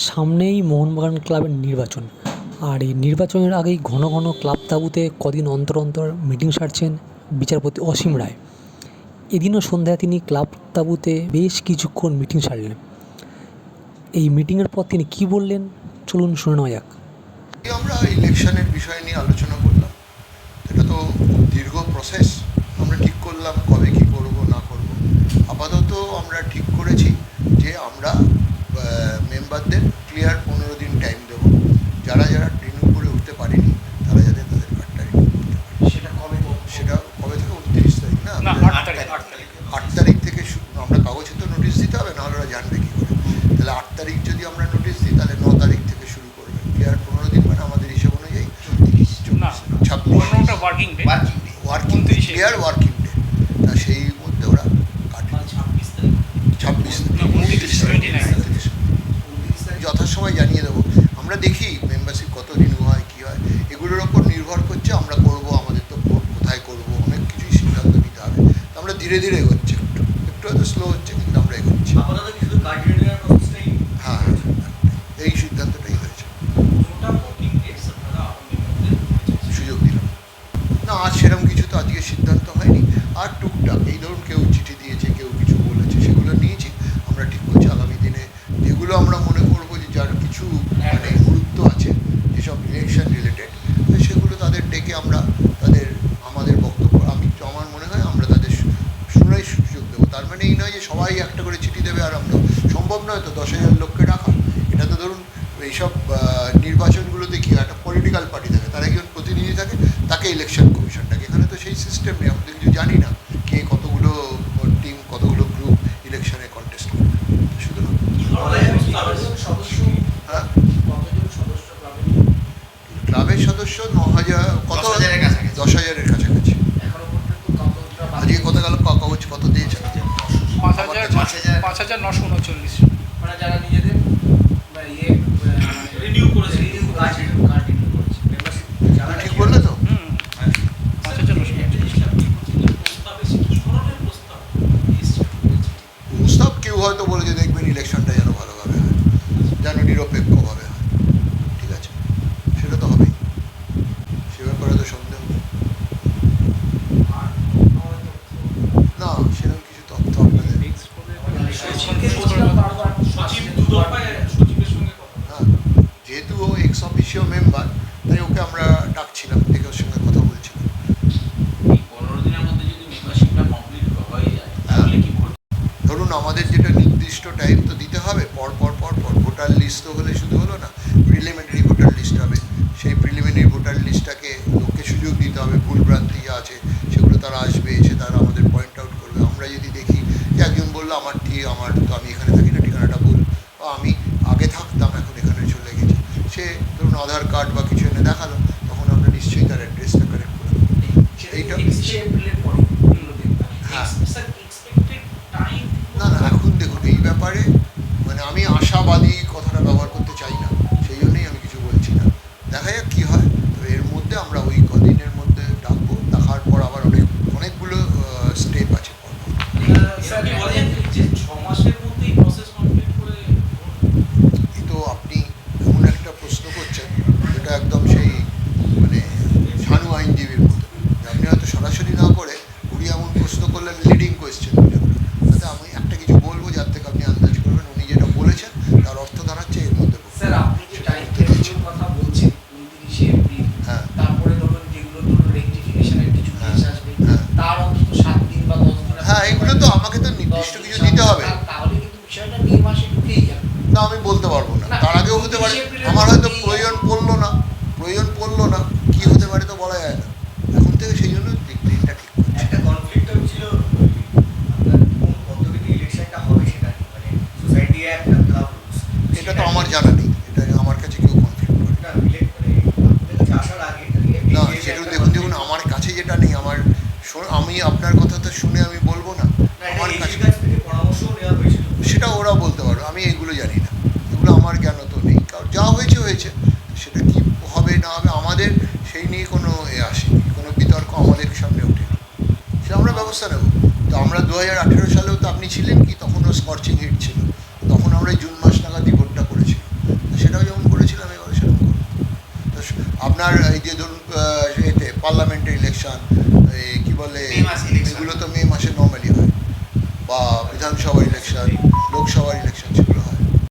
সামনেই মোহনবাগান ক্লাবের নির্বাচন, আর এই নির্বাচনের আগেই ঘন ঘন ক্লাব তাঁবুতে কদিন অন্তর অন্তর মিটিং সারছেন বিচারপতি অসীম রায়। এদিনও সন্ধ্যায় তিনি ক্লাব তাঁবুতে বেশ কিছুক্ষণ মিটিং সারলেন। এই মিটিংয়ের পর তিনি কী বললেন চলুন শুনে নেওয়া যাক। আমরা ইলেকশনের বিষয় নিয়ে আলোচনা করলাম। এটা তো দীর্ঘ প্রসেস। আমরা ঠিক করলাম কবে কী করব না করব। আপাতত আমরা ঠিক করেছি যে আমরা মেম্বারদের ক্লিয়ার 15 দিন টাইম দেব। যারা যারা রিনিউ করে উঠতে পারেনি তারা যাতে তাদের কার্ডটা রিনিউ করতে পারে। সেটা কবে থেকে 29 তারিখ না 8 তারিখ থেকে আমরা কাগজে তো নোটিশ দিতে হবে, নাহলে ওরা জানবে কী করে। তাহলে 8 তারিখ যদি আমরা নোটিশ দিই তাহলে 9 তারিখ থেকে শুরু করবে। ক্লিয়ার 15 দিন মানে আমাদের হিসেব অনুযায়ী 26 working day, clear working day. তা সেই মধ্যে ওরা কাটবে 26 যথাসময় জানিয়ে দেবো। আমরা দেখি মেম্বারশিপ কত রিনিউ হয় কী হয়, এগুলোর ওপর নির্ভর করছে আমরা করব। আমাদের তো ভোট কোথায় করব অনেক কিছুই সিদ্ধান্ত নিতে হবে। আমরা ধীরে ধীরে এগোচ্ছি, একটু হয়তো স্লো হচ্ছে কিন্তু আমরা এগোচ্ছি। হ্যাঁ, এই সিদ্ধান্তটাই হয়েছে। সুযোগ দিলাম না, আজ সেরকম কিছু তো আজকে সিদ্ধান্ত হয়নি। আর টুকটাক এই ধরুন কেউ চিঠি দিয়েছে, কেউ কিছু বলেছে, সেগুলো নিয়েছি। আমরা ঠিক করছি আগামী দিনে যেগুলো আমরা মনে করবো যে যার কিছু মানে গুরুত্ব আছে, যেসব ইলেকশন রিলেটেড, সেগুলো তাদের ডেকে আমরা তাদের আমাদের বক্তব্য আমার মনে হয় আমরা তাদের শুনেই সুযোগ দেবো। তার মানে এই নয় যে সবাই একটা করে চিঠি দেবে আর আমরা, সম্ভব নয় তো 10,000 লোককে রাখা। এটা তো ধরুন এইসব নির্বাচনগুলোতে কি একটা পলিটিক্যাল পার্টি থাকে, তার একজন প্রতিনিধি থাকে, তাকে ইলেকশন কমিশন থাকে। এখানে তো সেই সিস্টেম নেই, আমাদের কিছু জানি না কে কতগুলো টিম কতগুলো গ্রুপ ইলেকশনে কন্টেস্ট করবে। সুতরাং হ্যাঁ, ক্লাবের সদস্য 9,000 কত 10,000-এর কাছাকাছি। আজকে কত গেল কাগজ কত দিয়েছে? 5,939। মানে যারা নিজেদের রিনিউ করেছে, ঠিক বললে তো? প্রস্তাব কেউ হয়তো বলে যে দেখবেন ইলেকশনটা যেন ভালোভাবে হয়, যেন নিরপেক্ষভাবে হয়। ঠিক আছে, সেটা তো হবেই, সে ব্যাপারে তো সন্দেহ নেই। না, সেরকম কিছু তথ্য আপনাদের হ্যাঁ, যেহেতু ও এক্স অফিসিও মেম্বার, তাই ওকে আমরা ডাকছিলাম, ডেকে ওর সঙ্গে কথা বলছিলাম। ধরুন আমাদের যেটা নির্দিষ্ট টাইম তো দিতে হবে, পর পর ভোটার লিস্ট তো হলে শুধু হলো না, প্রিলিমিনারি ভোটার লিস্ট হবে। সেই প্রিলিমিনারি ভোটার লিস্টটাকে লোককে সুযোগ দিতে হবে, ভুলভ্রান্তি যা আছে সেগুলো তারা আসবে, এসে তারা আমাদের পয়েন্ট আউট করবে। আমরা যদি দেখি যে একজন বললো আমার তো আমি এখানে থাকি না, ঠিকানাটা ভুল, বা আমি আগে থাকতাম এখন এখানে চলে গেছি, সে ধরুন আধার কার্ড বা কিছু এনে দেখালো, তখন আমরা নিশ্চয়ই তার অ্যাড্রেসটা কারেক্ট করে দেবো। এইটা হ্যাঁ, না এখন দেখুন এই ব্যাপারে মানে আমি আশাবাদী কথাটা ব্যবহার করতে চাই না, সেই জন্যই আমি কিছু বলছি না। দেখা যাক কী হয়। তো এর মধ্যে আমরা ওই কদিনের মধ্যে ডাকবো, দেখার পর আবার অনেকগুলো স্টেপ আছে। কিন্তু আপনি এমন একটা প্রশ্ন করছেন যেটা একদম সেই মানে ঝানু আইনজীবীর মতো। আপনি হয়তো সরাসরি না করে উনি এমন প্রশ্ন করলেন, লিডিং কোয়েশ্চেন, তাতে আমি একটা কিছু বলবো যার থেকে আপনি আন্দাজ করবেন উনি যেটা বলেছেন তার অর্থ দাঁড়াচ্ছে এর মধ্যে। হ্যাঁ, হ্যাঁ, এগুলো তো আমাকে তো নির্দিষ্ট কিছু দিতে হবে। না, আমি বলতে পারবো না, তার আগেও হতে পারে, আমার হয়তো প্রয়োজন পড়লো না, কি হতে পারে তো বলা যায় না এখন থেকে, সেই জন্য দিনটা ঠিক একটা কনফ্লিক্ট হচ্ছিল এটা তো আমার জানা নেই, এটা আমার কাছে কেউ কনফ্লিক্ট করে না। সেটা দেখুন আমার কাছে যেটা নেই, আমি আপনার কথা তো শুনে আমি বলবো না, আমার কাছে সেটা ওরা বলতে পারবে, আমি এগুলো জানি না, এগুলো আমার জ্ঞান তো নেই। কারণ যা হয়েছে সেটা কি হবে না হবে আমাদের সেই নিয়ে কোনো আসেনি, কোনো বিতর্ক আমাদের সামনে ওঠেনি, সেটা আমরা ব্যবস্থা নেব। তো আমরা 2018 সালেও তো আপনি ছিলেন কি, তখনও স্কর্চিং হিট ছিল, তখন আমরা জুন মাস নাগাদ রিপোর্টটা করেছি। আপনার এই যে ধরুন এতে পার্লামেন্টের ইলেকশন, কি বলে মে মাসে election। এগুলো তো মে মাসে নর্মালি হয়, বা বিধানসভা ইলেকশন, লোকসভার ইলেকশন